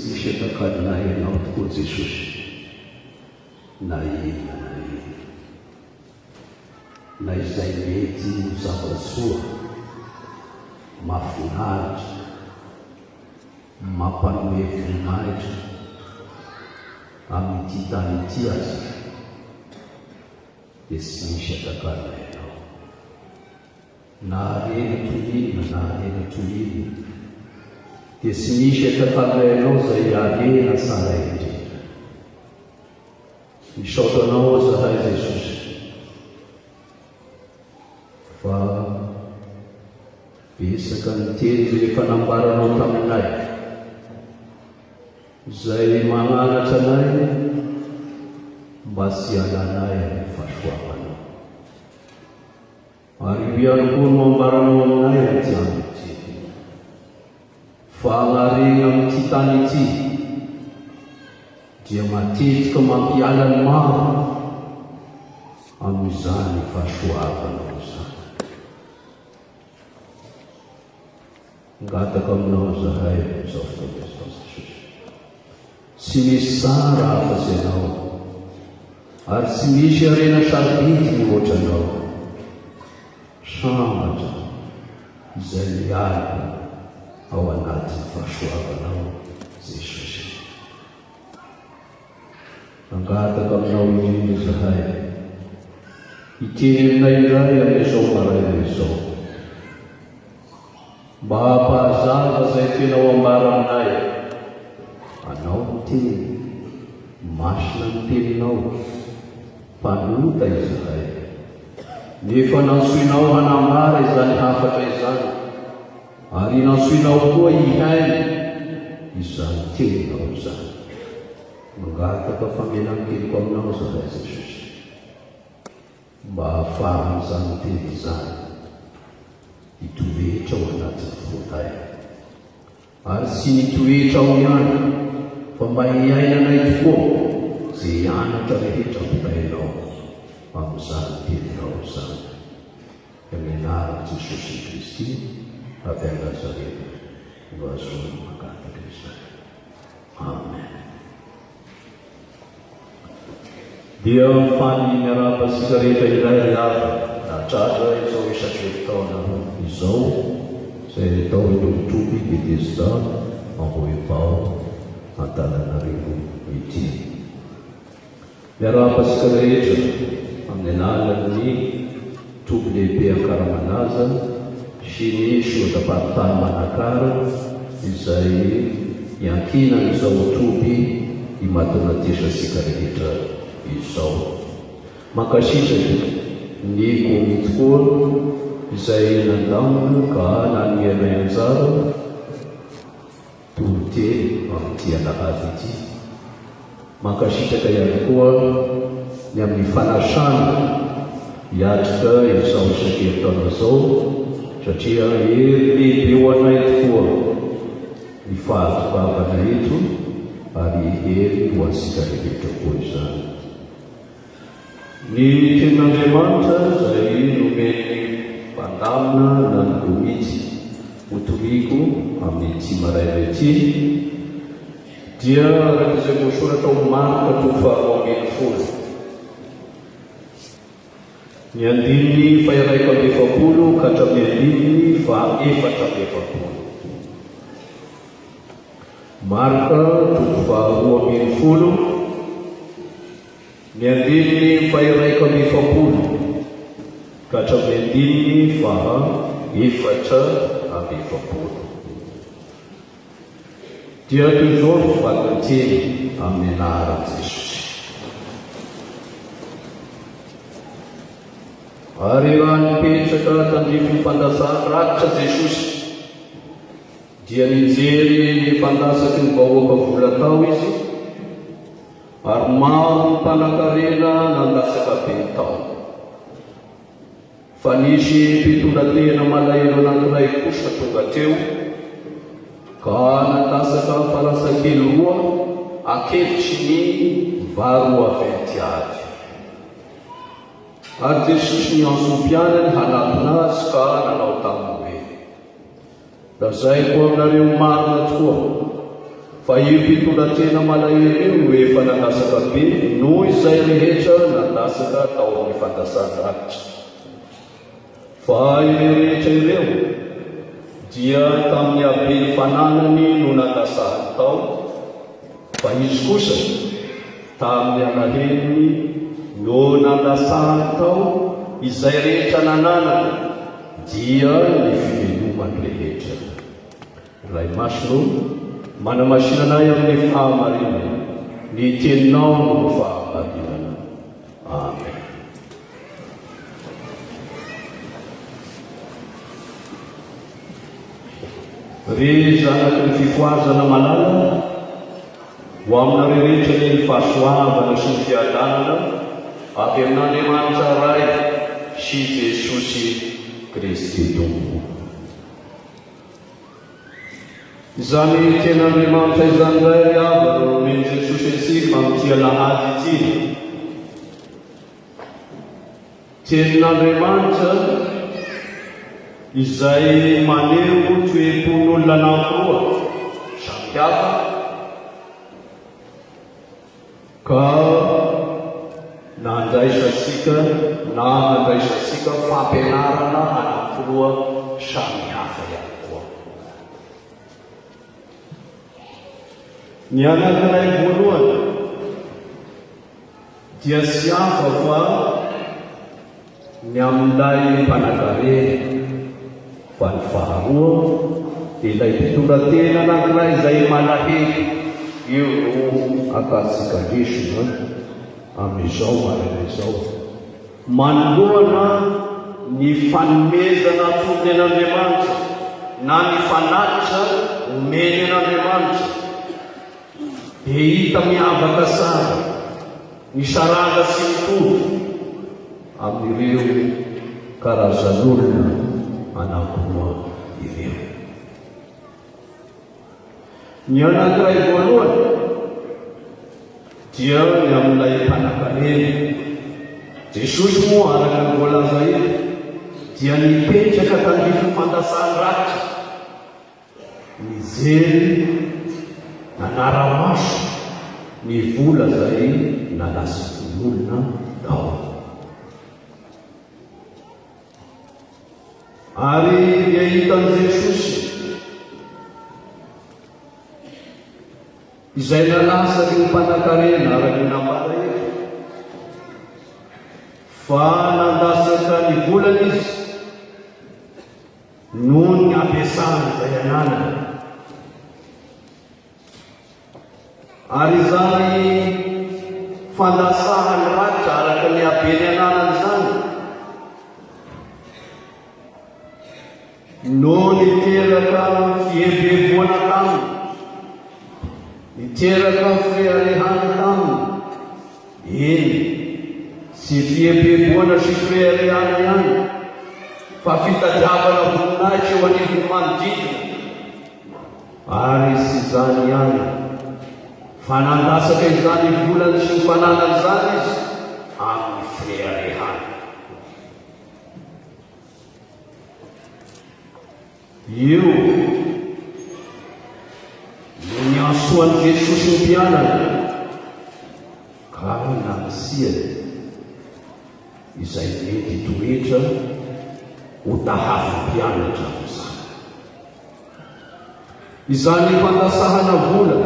misy atakadinay ianao tokoa Jesosy, na inona na izay mety ho zava-tsoa, mahafinaritra, mampanome voninahitra amin'ity tany ity aza, dia tsy misy atakadina ianao. Na reny tohina na reny tohina, dia tsy misy atakadina ianao zay arena tsara indrindra. Misaotra anao zahay Jesosy, fa besaka ny teny rehefa nambaranao taminay, zay mananatra anay mba tsy halanay amin'ny fahasoavanao. Ary io ihany koa no ambaranao aminay amin'ity andro ity, fa hanarena amin'ity tany ity dia matetika mampiala ny maro amin'izany fahasoavanao izany. Ngataka aminao zahay izao fotoana izao Jesosy. Tsy misy tsara afa-tsy ianao, ary tsy misy arena sarobidy ny ohatranao. Sambatra izay miala ao anatin'ny fahasoavanao Jesosy. Ngataka aminao indrindra zahay, iteny aminay indray amin'izao maraina izao, mba hampahazava zay tena ho ambara aminay. Anao ny teny, masina ny teninao, mpanota izahay, nefa nansoinao hanambara izany hafatra izany, ary nansoinao koa ihainy izany teninao izany. Mangataka famelan-keloko aminao zahay Jesosy, mba hahafahan'izany teny izany hitoetra ao anatin'ny fotay, ary tsy nitoetra ao ihany, fa mba hiainanay tokoa zay anatra rehetra mpitainao amin'izany teninao izany. Amin'ny anaran'i Jesosy Kristy avy any Nazareta no azony mangataka izany. Amen. Dia mifany miarapa-tsika rehetra iray ry avy natratra izao isan-taona izao, izay tao Etokotroky Betesda Ambohipao Antananarivo ity. Miarapa-tsika rehetra amin'ny alalan'ny toby lehibe Ankaramanaza sy ny sodapartany Manakara izay iankinan'izao toby himatonatesasika rehetra izao. Mankasitraka ny komity koa izay nandamina ka nanomenay anjara toloteny amin'ity alahady ity. Mankasitraka ihany koa ny amin'ny fanasana hiatrika izao isan-taona izao, satria hery lehibe ho anay tokoa ny fahatovavana eto, ary hery ho antsika rehetra koa izany. Ny tenin'Andriamanitra izay nomeny mpandamina na ny komity hotoriko amin'ity maraina ity, dia araka izay voasoratra ao Marka 2:20, ny andininy 1:40 ka hatramin'ny andininy 4:40. Marka 2:20, ny andininy 1:40 ka hatramin'ny andininy 4:40. Dia toy izao ny fivalinteny amin'ny anaran'i Jesosy. Ary raha nipetraka tandrifo ny fandasana rakitra Jesosy, dia nijery ny fandasaky ny vahoaka vola tao izy, ary maro ny mpanan-karena nandasaka be tao. Fa nisy mpitondratena malahelo anankiray kosa tonga teo, ka nandasaka farasakely roa ankevitry ny varo aventy ady. Ary Jesosy ny ansompianany hanatona azy ka nanao taminy hoe, lazay koa aminareo marina tokoa fa io mpitondratena malahelo io efa nanasaka be noho izay rehetra nanasaka tao amin'ny fandasan-drakitra. Fa ireo rehetra ireo dia tamin'ny abeny fananany no nanasahany tao, fa izy kosa tamin'ny alahelony no nanasahany tao izay rehetra nananany dia ny fivelomany rehetra. Ray masino manamasinanay amin'ny fahamarinana, ny teninao no fahamarinana. Amen. Ry zanaky ny fifoazana malala ho aminareo rehetra ny fahasoavana sy ny fiadanana avy amin'Andriamanitra ray sy Jesosy Kristy Tompo. Izany ten'Andriamanitra izany ray avy no omeny Jesosy antsika amin'ity alahady ity. Tenin'Andriamanitra izay maneho toepon'olona anankiroa samy hafa ka nandraisantsika fampianarana anankiroa samy hafa ihany koa. Ny anankiray voalohany dia tsy hafa fa ny amin'ilay mpanankarena, fa ny faharoa ilay mpitondratena anankiray izay malahelo. Io no akatsika lesona amin'izao marina izao, manoloana ny fanomezana fony an'Andriamanitra na ny fanatitra omeny an'Andriamanitra. Dia hita miavaka sara ny saranga sy mitovy amin'ireo karazan'olona anankiroa ireo. Ny anankiray voalohany dia ny amin'ilay mpanankarena. Jesosy moa araka ny voalaza eto dia nipetraka tany fandasan-drakitra, mijery nanara-maso ny vola zay nanasikin'olona tao. Ary dia hitan'i Jesosy izay nalasaky ny mpanankarena araka ny nambara eto, fa nandasaka ny volana izy noho ny ampiasany izay ananany. Ary izany fandasahany ratsy araka ny abeny ananany zany no niteraka fiebeboana taminy, niteraka fiarehana taminy. Eny, sy fiebeboana sy fiarehana ihany, fa fitadiavana voninahitra eo anivony manodidina. Ary sy izany ihany, fa nandasaka izany volany sy ny fananany zany izy amin'ny fiarehana. Io no niansoan'i Jesosy ny mpianany ka namisiany izay mety toetra ho tahafa mpianatra amin'izany. Izany fandasahana vola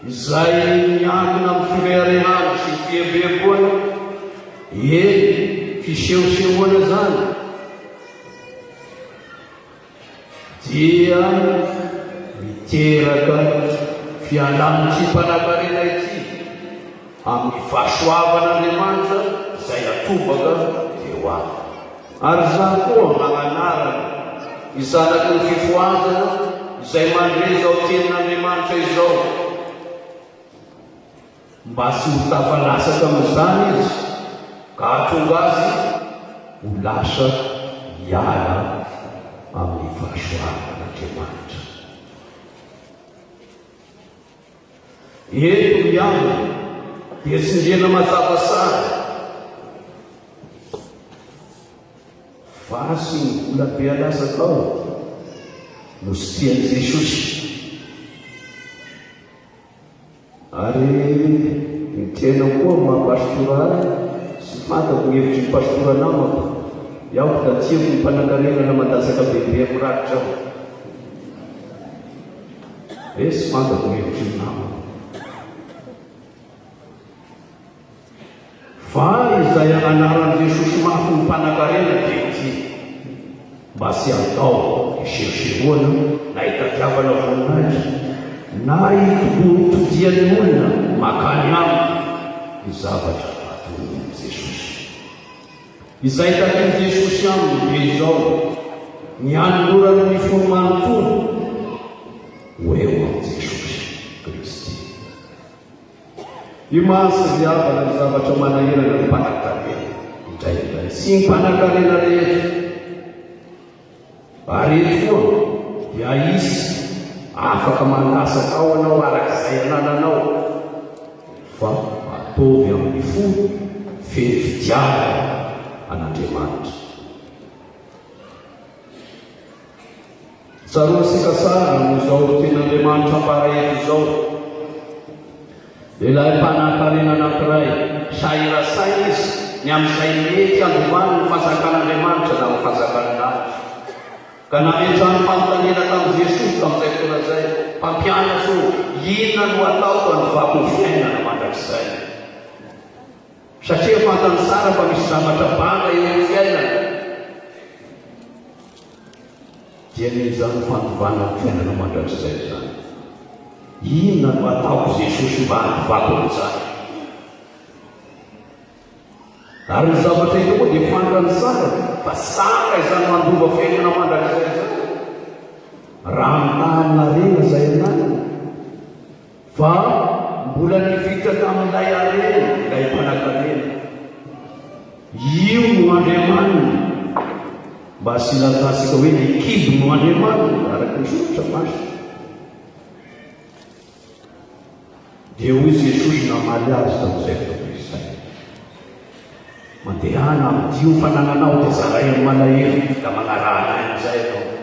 izay miankina amin'ny fireharehana sy ny fiebeboana, fisehosehoana zany dia miteraka fialany tsy mpanankarena ity amin'ny fahasoavan'Andriamanitra izay atobaka eo azy. Ary izany koa magnanarana izanaky ny fifoazana izay mandreza ao tenin'Andriamanitra izao, mba tsy ho tafalasaka amin'izany izy ka hatonga azy ho lasa hiala amin'ny fahasoavan'Andriamanitra. Eto ihany dia tsindriana mazava tsara fa sy ny vola be alasaka ao no sy tian'i Jesosy ary ny tena koa mahapastora sy fantako ny hevitry ny pastora namako iaho da tiako ny mpanankarenana mandasaka bebe mirakitra aho sy fantako ny hevitry ny namako fa izay anaran'i Jesosy mafy ny mpanankarena dia ty mba sy atao iseroseroana na hitadiavana voninahitra na hitodiany olona makany aminy ny zavatra ataon'i Jesosy. Izay takin'i Jesosy aminy be izao ny hanolorany ny fomanontolo ho eo amin'i Jesosy Kristy. I masy ziavana ny zavatra manahirana ny mpanankarena indraindray sy ny mpanankarena rehetra ary eto foana dia isy afaka manasaka ao anao arak'izay anananao fa atovy amin'ny fo feno fidiavana an'Andriamanitra. Tsaroantsika tsara no izao ten'Andriamanitra mparaeto izao ilay mpanankarena anankiray sahirasay izy ny amin'izay mety androvany ny fanjakan'Andriamanitra na ny fanjakan'andro ka nametra ny fanontaniana tamin'i Jesosy tamin'izay fotoana izay mpampianatra inona no ataoko hanivako ny fiainana mandrakizay satria fantany tsara fa misy zavatra banga eo amin'ny fiainana dia izany fanovana ny fiainana mandrakizay zany. Inona no ataoko Jesosy mba hanivako an'izany ary ny zavatra ito koa dia fantany tsara fa saka izany mandova fiainana mandrakizay zany raha mitanarena izay ananana fa mbola nivitra tamin'ilay arena ilay mpanankarena io no Andriamanina mba silatasika hoe ny kibo no Andriamanina araka ny soratra masina dia hoy Jesosy namaly azy tamin'izay fotoana izay mandehana amin'io fanananao dia zaray amin'ny malahelo da manarahana amin'izay ianao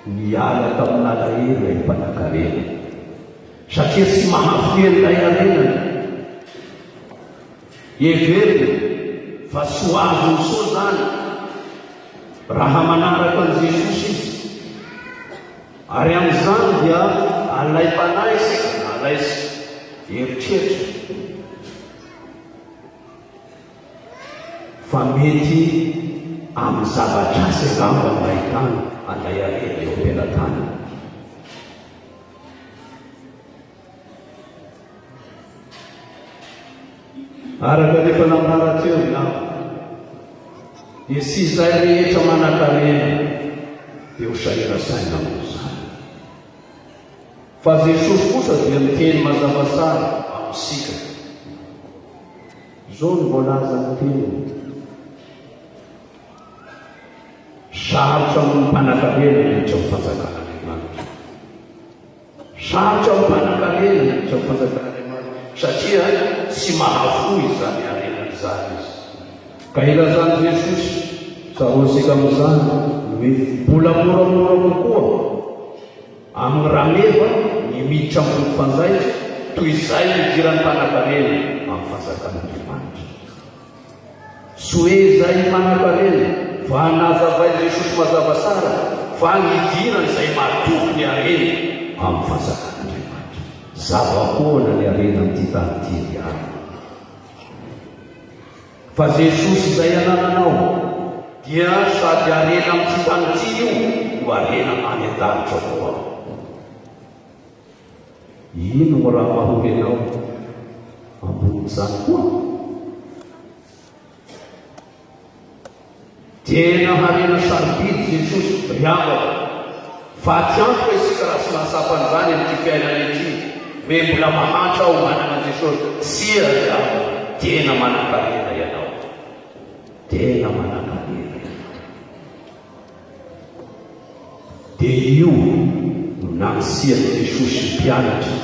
niala tamin'ny alahelo ilay mpanankarena satria tsy mahafeny ilay arenany everina fa sy ho azo ny soa zany raha manaraka an'i Jesosy izy ary amin'izany dia alay mpanaisy alaisy eritreritra fa mety amin'ny zavatra asy angamba mahitana alay arena eo ampelatany araka rehefa naminarateo na dia sy izay rehetra manankarena dia ho sahirasaina amin'izany fa Jesosy kosa dia miteny mazava tsara amintsika izao no voalaza ny teny sarotra amin'ny mpanankarena niditra amin'ny fanjakan'Andriamanitra sarotra amin'ny mpanankarena niditra amin'ny fanjakan'Andriamanitra satria tsy mahafoy izany arenan'izany izy ka ilazany Jesosy tsaroantsika amin'izany hoe mbola moramora kokoa amin'ny rameva ny miditra amin'ny fanjaitra toy izay nidiran'ny mpanankarena amin'ny fanjakan'Andriamanitra sy hoe izay mpanankarena fa nazavay Jesosy mazava tsara fa nidirany izay mahatoky ny arena amin'ny fanjakan'Andriamanitra zavahoana ny arena amin'ity tany ity diany fa Jesosy izay anananao dia sady arena amin'ity tany ity io no arena any an-danitra koa ino no raha mahorenao ambonin'izany koa tena harena sarobidy Jesosy riavaka fa tiantoka isika raha sy mahasapan'izany amin'ity fiainana ity hoe mbola mahatra ao manana Jesosy sia riavaka tena manankarena ianao tena manankarena dia io no namisiany Jesosy ny mpianatra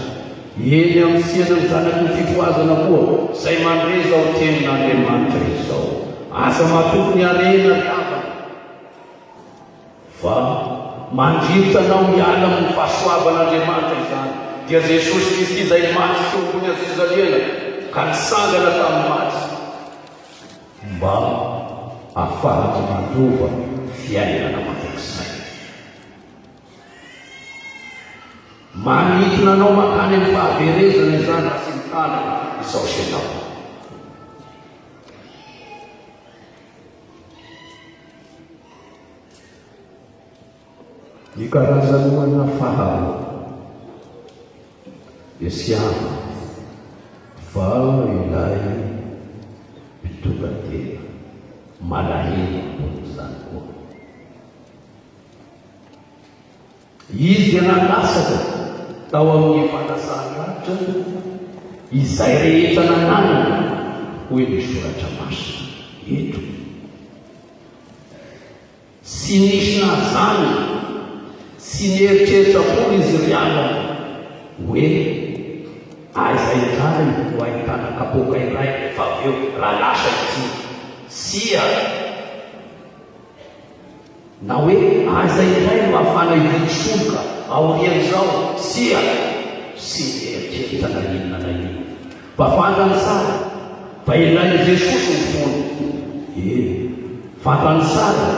eny amin'ny siana ny zanaky ny fifoazana koa izay mandreza ho tenin'Andriamanitra izao asa matoky ny arena riavana fa mandrivotra anao miala amin'ny fahasoavan'Andriamanitra izany. Dia Jesosy Kristy izay maty tompony azizaliana ka nisangana tamin'ny maty mba ahafahana mandova fiainana mandrakizay. Manitona anao makany amin'ny fahaverezana izany raha sy mitanana izao senao. Ny karazan'olona faharo dia siama vao ilay mpitondratena malahelo izany koa. Izy dia nanasaka tao amin'ny fanasahana izay rehetra nananana hoe misoratra masina eto. Sy nisy nazany sy nieritreritra koa izy rianana hoe aiza iray ho ahitana kapoka iray efa avy eo raha lasa ity sia, na hoe aiza iray no ahafana ividisoka aorian'izao sia, sy nieritreritra na inona na inona fa fantany sara fa ilainy Jesosy ny fony. Fantany sara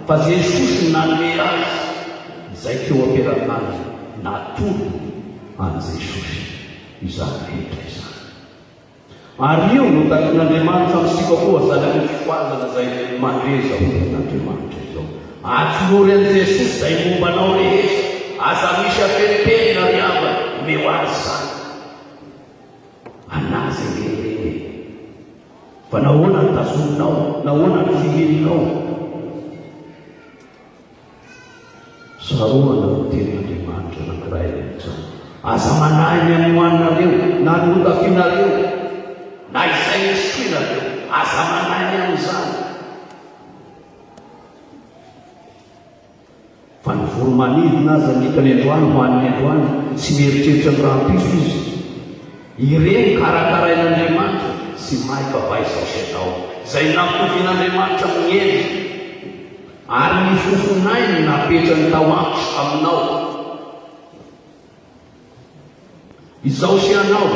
fa Jesosy nanome azy izay teo amperan'azy natolo an' Jesosy izany rehetra izany. Ary io no takin'Andriamanitra amintsika koa zany amin'ny fikoazana izay mandreza hoen'Andriamanitra izao. Atolory an' Jesosy izay mombanao rehetra, aza misy apenipeny na riava meo azy zany. Anazy lehibe fa nahoana ny tazominao, nahoana ny fiheninao. Saroana ho ten'Andriamanitra anankiray izao. Aza manahy ny amoaninareo na notafinareo na izay nisoinareo, aza manahy ny amin'izany. Fa ny voromanidina aza nikany androany ho an'ny androany tsy mieritreritra ny rahampiso izy. Ireny karakarain'Andriamanitra sy maika vaizao senao izay nampitovyan'Andriamanitra miendry ary ny fofonainy napetrany tao antso aminao. Izao sianao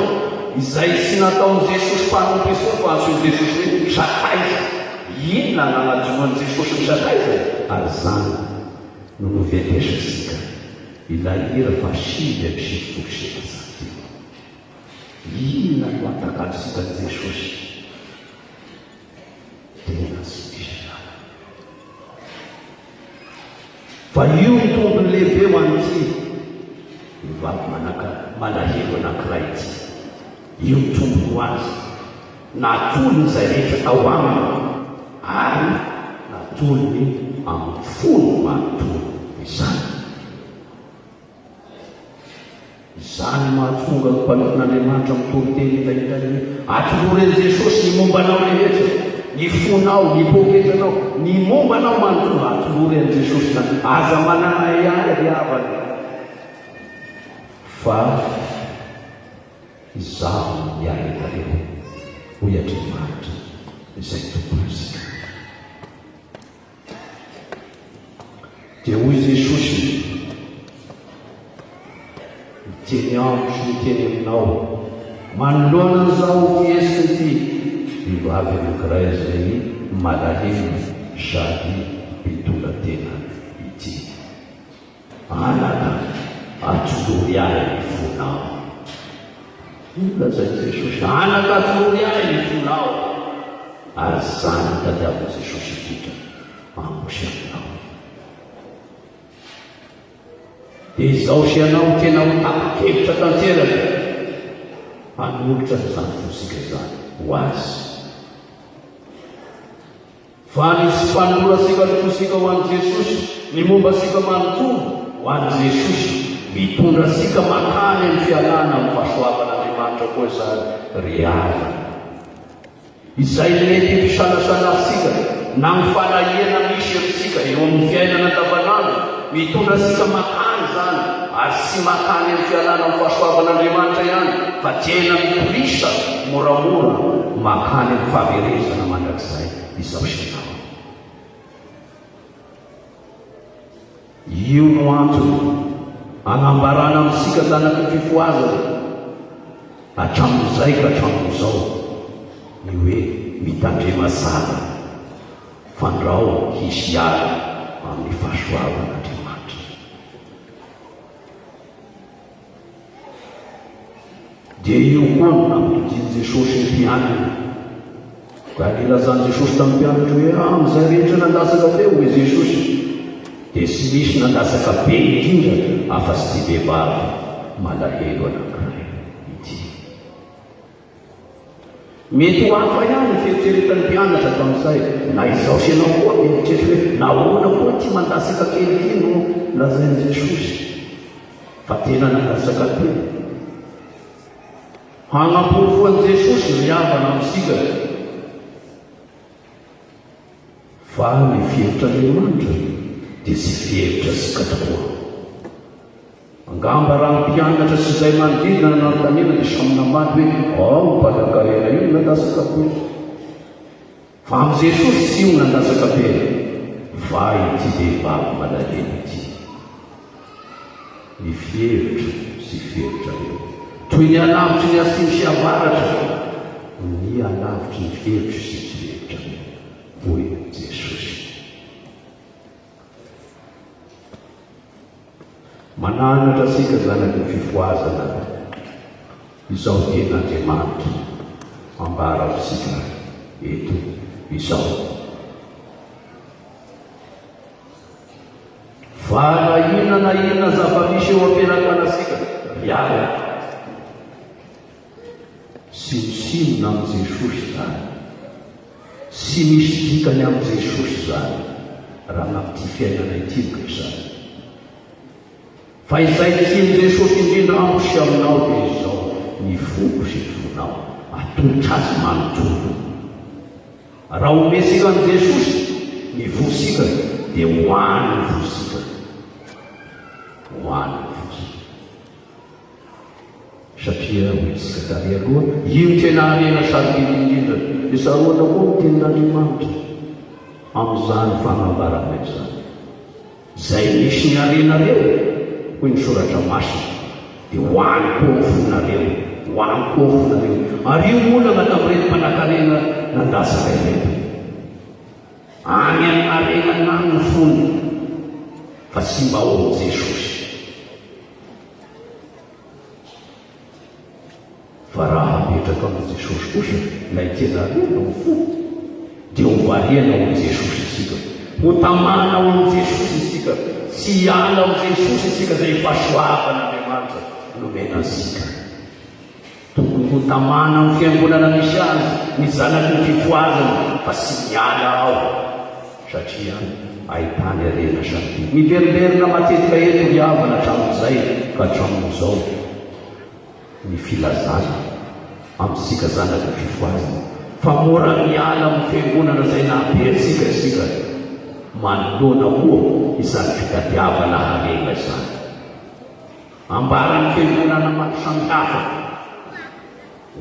izay sy nataon'i Jesosy mpanompo fa antsoin'i Jesosy hoe misakaiza. Inona nanajoan'i Jesosy misakaiza? Ary zany no novetesasika ilay hira fa sivy amin'ny sivifolo sy efatra. Inona no atakalosikani Jesosy? Tena sy disanana. Fa io ny tombony lehibe ho an'ity mivavy malahelo anankiray ity. Io ny tombony ho azy, natolony izay rehetra tao aminy ary natolony amin'ny fony manontolo izany. Izany mahatonga ny mpanoton'Andriamanitra mitolo teny ilay hoe atolory an' Jesosy ny mombanao rehetra, ny fonao, ny poketranao, ny mombanao manontolo, atolory an' Jesosy zany. Aza manana ihany riavana fa izaho miaretareo hoy Andriamanitra izay tompony asika. Dia hoy Jesosy miteny amiko sy miteny aminao manoloana an'izao fiesiny ity vivavy anankiray izay malahelo sady mpitondratena ity. Anaka atolory ahy ny fonao. Lazay Jesosy, anaka atolory ahy ny fonao. Ary zany tadiavin'i Jesosy indrindra mamosy aminao. Dia izao sianao tena ho takakevitra tanteraka hanolotra n'izany fosika izany ho azy. Fa nisy fanolorasika ny fosika ho an'i Jesosy, ny momba sika manontolo ho an'i Jesosy, mitondra sika makany amin'ny fialana amin'ny fahasoavan'Andriamanitra koa izany riava. Izay mety mpisanasanatsika na ny fanahiana misy amintsika eo amin'ny fiainana andavanandro, mitondra sika makany zany ary sy makany amin'ny fialana amin'ny fahasoavan'Andriamanitra ihany fa tena mitorisa moramora makany amin'ny fahaverezana mandrakizay izao sinao. io no antony anambarana amintsika zanaky fifoazana hatramin'izay ka hatramin'izao ny hoe mitandremasala fandrao hisy ary amin'ny fahasoavan'Andriamanitra. dia io koa no nampitodiny Jesosy ny mpianany ka nilazany Jesosy tamin'ny mpianatra hoe amin'izay rehetra nandasaka teo hoe Jesosy dia tsy misy nandasaka be indrindra afa tsy ty vehivavy malahelo anankiray ity. mety ho hafa ihany fieritreretany mpianatra tamin'izay na izao sianao koa mieritreritra hoe nahoana koa ty mandasaka kely ity no lazainy Jesosy fa tena nandasaka teo hanamporofoan'i Jesosy ny havana amintsika fa ny fieritran'Andriamanitra dia tsy fieritra sika tokoa. angamba raha mpianatra sy izay manodidina nanotaniana dia samy namady hoe ao mpanankarena io nandasaka be fa amin'i Jesosy tsy io nandasaka be va ity vehivavy malahelo ity. ny fieritra sy fieritra reo toy ny alavitry ny asiny sy avaratra ny alavitry ny fieritra sy tsy fieritra hoy Jesosy. mananatra sika zanaky ny fifoazana izao ten'Andriamanitra ambara amintsika eto izao. fa na inona na inona zava-misy eo ampiarakanasika riala sinosinona amin'i Jesosy zany sy misy dikany amin'i Jesosy zany raha anaty fiainana itiko izany. fa izay tiany Jesosy indrindra amiko sy aminao dia izao ny foko sy ny fonao atolotra azy manontolo. raha omesika an' Jesosy ny vosika dia hoany ny vosika hoany ny vosika satria hoetsika tary aloha io tena harena sarikely indrindra dia saroana koa ny tenin'Andriamanitra amin'izany fanambarana izany izay misy ny harena reo hoy ny soratra masina dia hoany koa ny fonareo hoany koa ny fonareo ary io olana tamin'ireny mpanankarena nandasaka ireto any amin'ny harena nany ny fony fa tsy mba ao amin'i Jesosy. fa raha apetraka amin'i Jesosy kosa ilay tena rena ny fo dia hovariana ao amin'i Jesosy isika ho tamana ao amin'i Jesosy isika tsy hiala ao Jesosy isika izay fahasoavan'Andriamanitra nomena antsika. tokony ho tamana amin'ny fiangonana misy azy ny zanaky ny fifoazana fa tsy miala ao satria ahitany arena samy miveriberina matetika eto hiavana hatramin'izay ka hatramin'izao ny filazana amintsika zanaky ny fifoazana fa mora miala amin'ny fiangonana izay nahabeantsika isika manoloana koa izany fitadiavana harena izany ambara ny fiangonana maro samihafa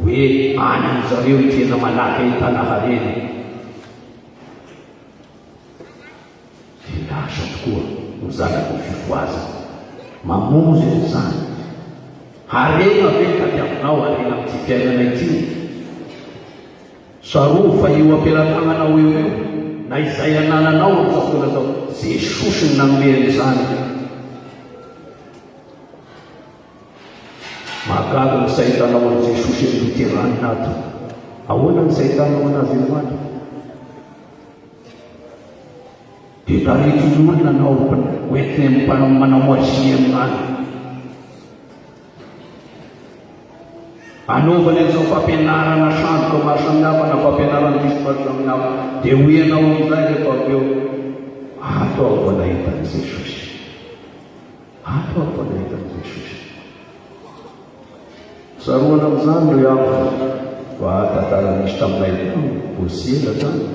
hoe any amin'izareo tena malaky ahitana harena dia lasa tokoa no zanaky ny fifoazana mamonjy izany harena ve tadiavinao harena amin'ity fiainana ity sarova fa io ampelantananao eo eo na izay anananao am'izao atao Jesosy ny nanomeny izany. mahagaga ny sahitanao an' Jesosy am'nyterany nato ahoana ny sahitanao anazy ioany dia tarety ny olona nao hoentiny manamoasia amin'any anaovany an'izao fampianarana sandoka maro samihafa na fampianarana misy maro samihafa dia hoenao amin'izay rehefa avy eo ato aho vo nahitany Jesosy ato aho vo nahitany Jesosy. saroana amin'izany ro iavo fa tantara misy taminay bosela zany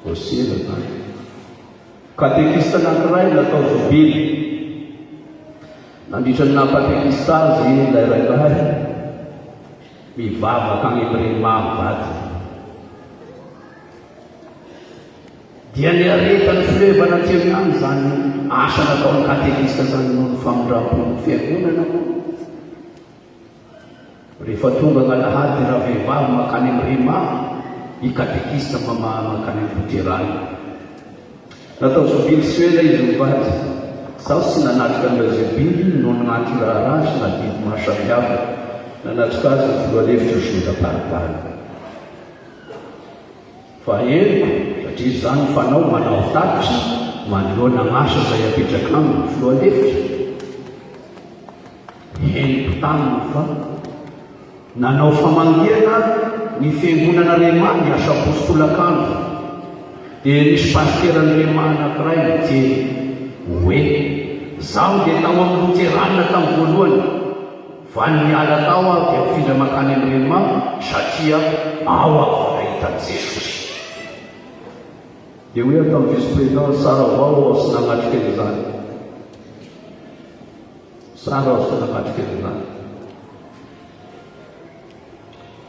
bosela zany katekista anankiray natao zobily nandritra ny napatekista azy ilay raikahay mivavaka any am'ireny mahavady dia ny areta ny filevana tiany any zany asa nataony katekista zany noho ny famindram-pony fiangonana moa. Rehefa tonga gn'alahady raha vehivavy makany amin'ny rima i katekista makany amin'ny luterany. Natao zobily suela izy mivady sao sy nanatrika an'ilay zobily no nanaty raharaha sy nadidy mahasamihafa nanatrika azy ny filoalevitra sodaparipary. Fa henoko satria zany fanao manao tatitra manoloana gn'asa zay apetraka aminy filoalevitra. Henoko taminy fa nanao famangiana ny fiangonana Remany asa apostolak'andro. Dia nisy pasteran'ny Remany anankiray miteny hoe zaho dia tao amin'ny luterana tamin'ny voalohany fa niala tao aho dia mifindra makany amin'ny Remany satria ao aho nahita Jesosy. Dia hoe tamin'ny vice-président tsara avao sy nanatrika izany. Tsara aho sy nanatrika izany.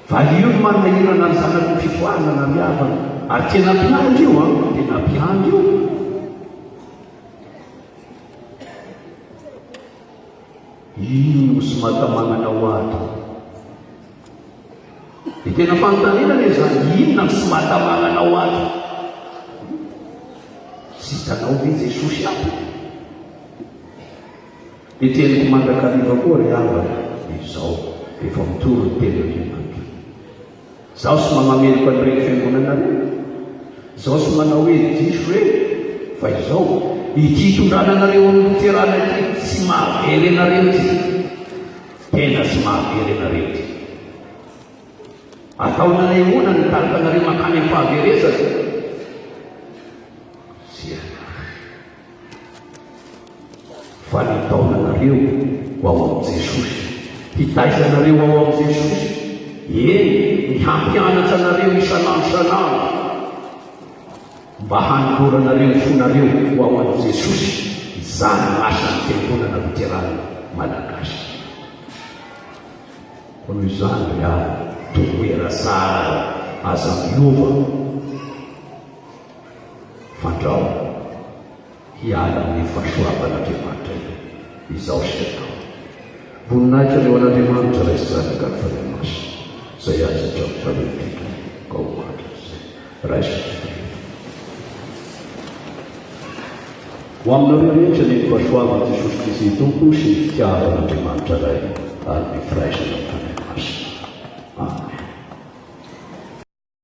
Fa io no manahirana ny zanako ny fifohanana miavana ary tena mpiandry io tena mpiandry io. Ino sy mahatamanana ho ato. Dia tena fanontaniana zany inona sy mahatamanana ho ato. Sy hitanao ve Jesosy ato? Dia teniko mandrakariva koa ry havana izao efa mitoro ny teny zaho sy manameriko an'ireny fiangonana reny, zaho sy manao hoe diso reny, fa izao ity tondrananareo amin'ny luterana ity sy mahavery anareo ty, tena sy mahavery anareo ty. Ataonareo hoana ny tarika anareo makany amin'ny fahaverezana. Fa nataonanareo ho ao amin'ny Jesosy, hitaizanareo ao amin'ny Jesosy. Ny hampianatra anareo isanandro mba hanoloranareo ny fonareo ho ao an'i Jesosy. Izany gn'asan'ny fiangonana luterana malagasy. Ho noho izany ry toera tsara aza miova fandrao hiala amin'ny fahasoavan'Andriamanitra izao sy atao. Voninahitra leo an'Andriamanitra raisy zanaka ny fanamasina zay aza tramotraretrika ka ho matra raisy ho aminareo rehetra ny fahasoavan'i Jesosy Kristy Tompo sy ny fitiavan'Andriamanitra ray ary ny firaisana.